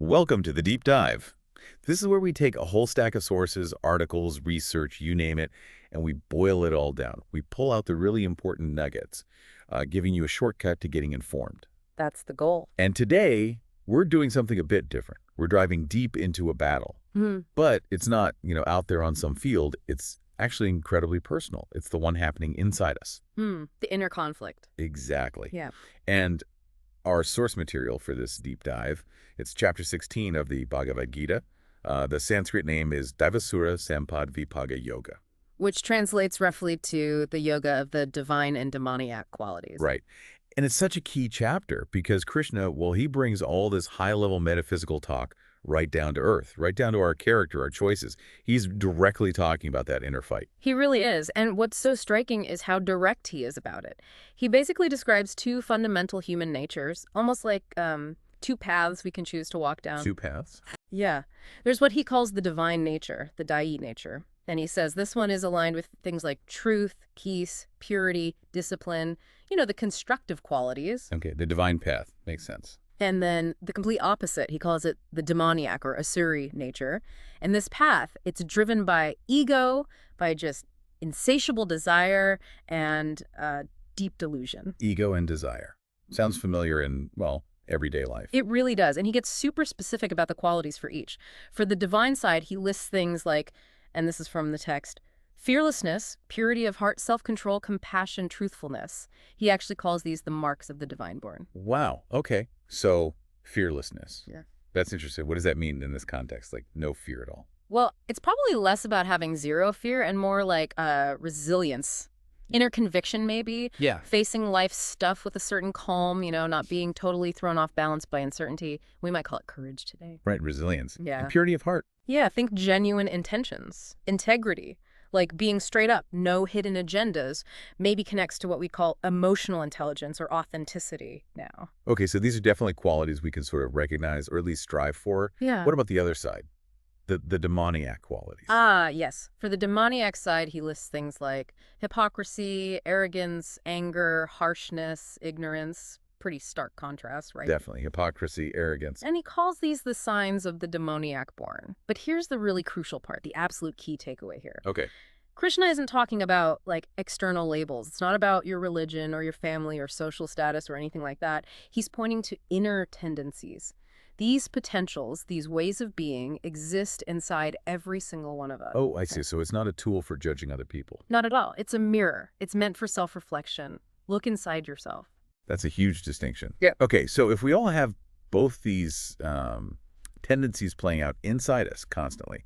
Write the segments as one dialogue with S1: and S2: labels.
S1: Welcome to the Deep Dive. This is where we take a whole stack of sources, articles, research, you name it, and we boil it all down. We pull out the really important nuggets, giving you a shortcut to getting informed.
S2: That's the goal.
S1: And today, we're doing something a bit different. We're driving deep into a battle. But it's not, out there on some field. It's actually incredibly personal. It's the one happening inside us.
S2: The inner conflict.
S1: Exactly.
S2: Yeah.
S1: And our source material for this deep dive, it's chapter 16 of the Bhagavad Gita. The Sanskrit name is Daivasura Sampad Vibhaga Yoga.
S2: Which translates roughly to the yoga of the divine and demoniac qualities.
S1: Right. And it's such a key chapter because Krishna, well, he brings all this high-level metaphysical talk right down to earth, right down to our character, our choices. He's directly talking about that inner fight.
S2: He really is. And what's so striking is how direct he is about it. He basically describes two fundamental human natures, almost like two paths we can choose to walk down.
S1: Two paths?
S2: Yeah. There's what he calls the divine nature, the Daivi nature. And he says this one is aligned with things like truth, peace, purity, discipline, the constructive qualities.
S1: Okay, the divine path. Makes sense.
S2: And then the complete opposite, he calls it the demoniac or Asuri nature. And this path, it's driven by ego, by just insatiable desire and deep delusion.
S1: Ego and desire. Sounds familiar in, well, everyday life.
S2: It really does. And he gets super specific about the qualities for each. For the divine side, he lists things like, and this is from the text, fearlessness, purity of heart, self-control, compassion, truthfulness. He actually calls these the marks of the divine born.
S1: Wow. Okay. So fearlessness.
S2: Yeah.
S1: That's interesting. What does that mean in this context? Like no fear at all?
S2: Well, it's probably less about having zero fear and more like resilience. Inner conviction, maybe.
S1: Yeah.
S2: Facing life's stuff with a certain calm, not being totally thrown off balance by uncertainty. We might call it courage today.
S1: Right. Resilience.
S2: Yeah.
S1: And purity of heart.
S2: Yeah. Think genuine intentions. Integrity. Like being straight up, no hidden agendas, maybe connects to what we call emotional intelligence or authenticity now.
S1: Okay, so these are definitely qualities we can sort of recognize or at least strive for.
S2: Yeah.
S1: What about the other side? The demoniac qualities.
S2: Ah, yes. For the demoniac side, he lists things like hypocrisy, arrogance, anger, harshness, ignorance. Pretty stark contrast, right?
S1: Definitely. Hypocrisy, arrogance.
S2: And he calls these the signs of the demoniac born. But here's the really crucial part, the absolute key takeaway here.
S1: Okay.
S2: Krishna isn't talking about, external labels. It's not about your religion or your family or social status or anything like that. He's pointing to inner tendencies. These potentials, these ways of being, exist inside every single one of us.
S1: Oh, I see. So it's not a tool for judging other people.
S2: Not at all. It's a mirror. It's meant for self-reflection. Look inside yourself.
S1: That's a huge distinction.
S2: Yeah.
S1: Okay, so if we all have both these tendencies playing out inside us constantly,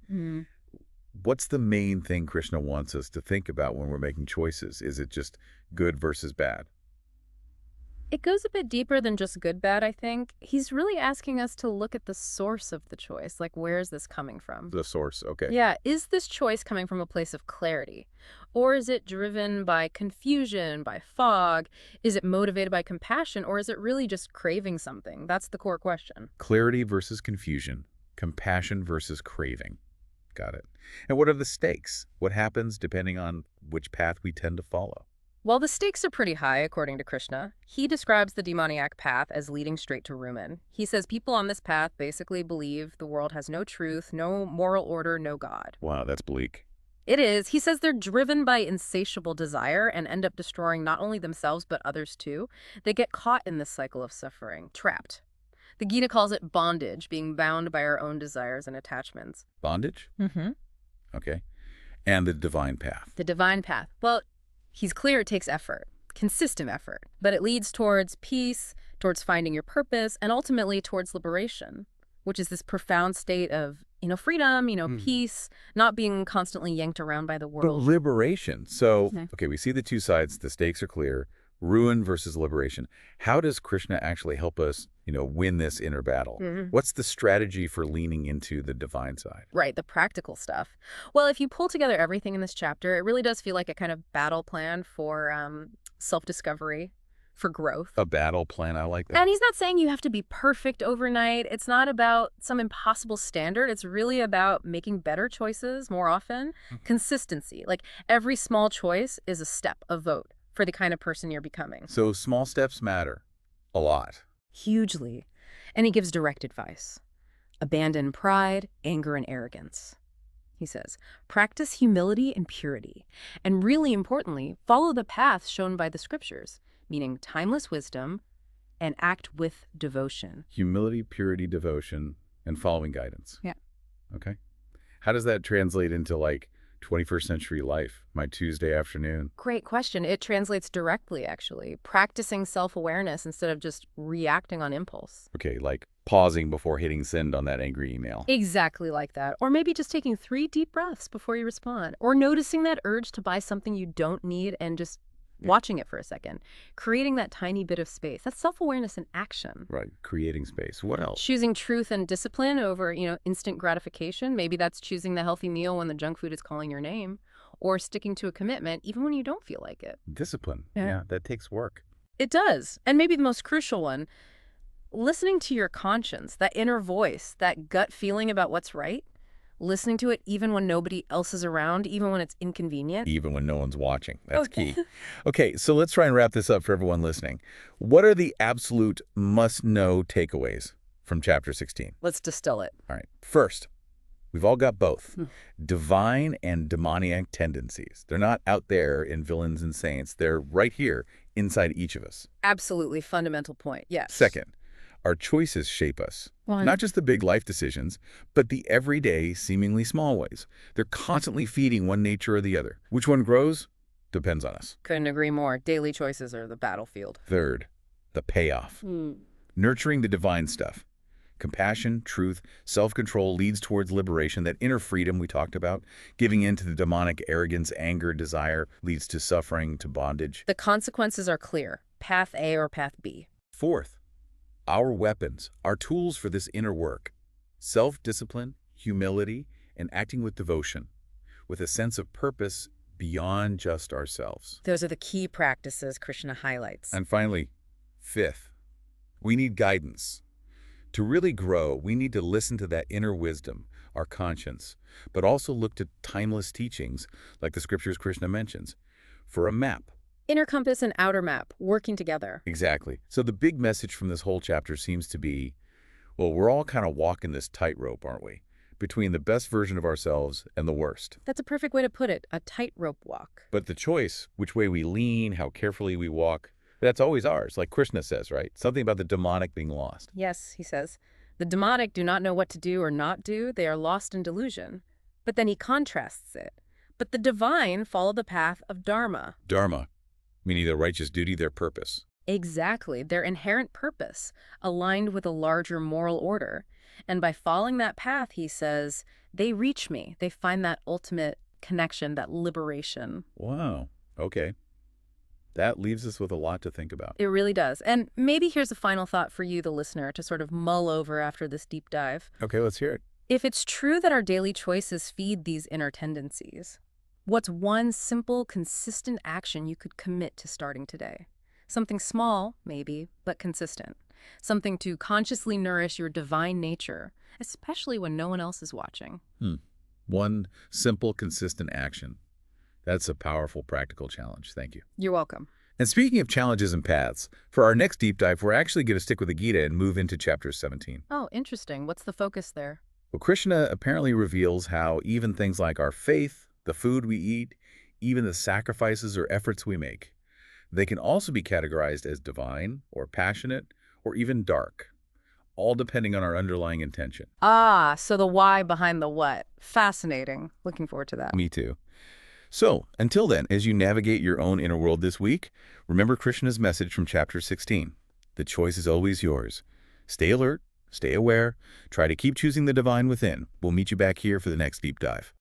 S1: what's the main thing Krishna wants us to think about when we're making choices? Is it just good versus bad?
S2: It goes a bit deeper than just good, bad, I think. He's really asking us to look at the source of the choice. Like, where is this coming from?
S1: The source, okay.
S2: Yeah, is this choice coming from a place of clarity? Or is it driven by confusion, by fog? Is it motivated by compassion? Or is it really just craving something? That's the core question.
S1: Clarity versus confusion. Compassion versus craving. Got it. And what are the stakes? What happens depending on which path we tend to follow?
S2: Well, the stakes are pretty high, according to Krishna. He describes the demoniac path as leading straight to ruin. He says people on this path basically believe the world has no truth, no moral order, no God.
S1: Wow, that's bleak.
S2: It is. He says they're driven by insatiable desire and end up destroying not only themselves but others too. They get caught in this cycle of suffering, trapped. The Gita calls it bondage, being bound by our own desires and attachments.
S1: Bondage?
S2: Mm-hmm.
S1: Okay. And the divine path.
S2: The divine path. Well, he's clear it takes effort, consistent effort, but it leads towards peace, towards finding your purpose, and ultimately towards liberation, which is this profound state of, freedom, peace, not being constantly yanked around by the
S1: But
S2: world.
S1: liberation. So, okay, we see the two sides. The stakes are clear. Ruin versus liberation. How does Krishna actually help us, win this inner battle? What's the strategy for leaning into the divine side?
S2: Right, the practical stuff. Well, if you pull together everything in this chapter, it really does feel like a kind of battle plan for self-discovery, for growth.
S1: A battle plan, I like that.
S2: And he's not saying you have to be perfect overnight. It's not about some impossible standard. It's really about making better choices more often. Consistency. Like every small choice is a step, a vote for the kind of person you're becoming.
S1: So small steps matter a lot.
S2: Hugely. And he gives direct advice. Abandon pride, anger, and arrogance. He says, practice humility and purity. And really importantly, follow the path shown by the scriptures, meaning timeless wisdom, and act with devotion.
S1: Humility, purity, devotion, and following guidance.
S2: Yeah.
S1: Okay. How does that translate into, like, 21st century life, my Tuesday afternoon?
S2: Great question. It translates directly, actually. Practicing self-awareness instead of just reacting on impulse.
S1: Okay, like pausing before hitting send on that angry email.
S2: Exactly like that. Or maybe just taking 3 deep breaths before you respond. Or noticing that urge to buy something you don't need and just watching it for a second. Creating that tiny bit of space. That's self-awareness in action.
S1: Right, creating space. What else?
S2: Choosing truth and discipline over, instant gratification. Maybe that's choosing the healthy meal when the junk food is calling your name. Or sticking to a commitment even when you don't feel like it.
S1: Discipline.
S2: Yeah.
S1: Yeah, that takes work.
S2: It does. And maybe the most crucial one, listening to your conscience, that inner voice, that gut feeling about what's right. Listening to it even when nobody else is around, even when it's inconvenient.
S1: Even when no one's watching. That's key. Okay, so let's try and wrap this up for everyone listening. What are the absolute must-know takeaways from Chapter 16?
S2: Let's distill it.
S1: All right. First, we've all got both. Divine and demoniac tendencies. They're not out there in villains and saints. They're right here inside each of us.
S2: Absolutely fundamental point, yes.
S1: Second, our choices shape us. Not just the big life decisions, but the everyday, seemingly small ways. They're constantly feeding one nature or the other. Which one grows? Depends on us.
S2: Couldn't agree more. Daily choices are the battlefield.
S1: Third, the payoff. Nurturing the divine stuff. Compassion, truth, self-control leads towards liberation, that inner freedom we talked about. Giving in to the demonic arrogance, anger, desire leads to suffering, to bondage.
S2: The consequences are clear. Path A or path B.
S1: Fourth, our weapons, our tools for this inner work. Self-discipline, humility, and acting with devotion, with a sense of purpose beyond just ourselves.
S2: Those are the key practices Krishna highlights.
S1: And finally, fifth, we need guidance. To really grow, we need to listen to that inner wisdom, our conscience, but also look to timeless teachings, like the scriptures Krishna mentions, for a map.
S2: Inner compass and outer map, working together.
S1: Exactly. So the big message from this whole chapter seems to be, well, we're all kind of walking this tightrope, aren't we? Between the best version of ourselves and the worst.
S2: That's a perfect way to put it, a tightrope walk.
S1: But the choice, which way we lean, how carefully we walk, that's always ours, like Krishna says, right? Something about the demonic being lost.
S2: Yes, he says. The demonic do not know what to do or not do. They are lost in delusion. But then he contrasts it. But the divine follow the path of dharma.
S1: Dharma, meaning their righteous duty, their purpose.
S2: Exactly, their inherent purpose, aligned with a larger moral order. And by following that path, he says, they reach me. They find that ultimate connection, that liberation.
S1: Wow. Okay. That leaves us with a lot to think about.
S2: It really does. And maybe here's a final thought for you, the listener, to sort of mull over after this deep dive.
S1: Okay, let's hear it.
S2: If it's true that our daily choices feed these inner tendencies, what's one simple, consistent action you could commit to starting today? Something small, maybe, but consistent. Something to consciously nourish your divine nature, especially when no one else is watching.
S1: One simple, consistent action. That's a powerful, practical challenge. Thank you.
S2: You're welcome.
S1: And speaking of challenges and paths, for our next deep dive, we're actually going to stick with the Gita and move into chapter 17.
S2: Oh, interesting. What's the focus there?
S1: Well, Krishna apparently reveals how even things like our faith, the food we eat, even the sacrifices or efforts we make, they can also be categorized as divine or passionate or even dark, all depending on our underlying intention.
S2: Ah, so the why behind the what. Fascinating. Looking forward to that.
S1: Me too. So, until then, as you navigate your own inner world this week, remember Krishna's message from chapter 16. The choice is always yours. Stay alert, stay aware, try to keep choosing the divine within. We'll meet you back here for the next deep dive.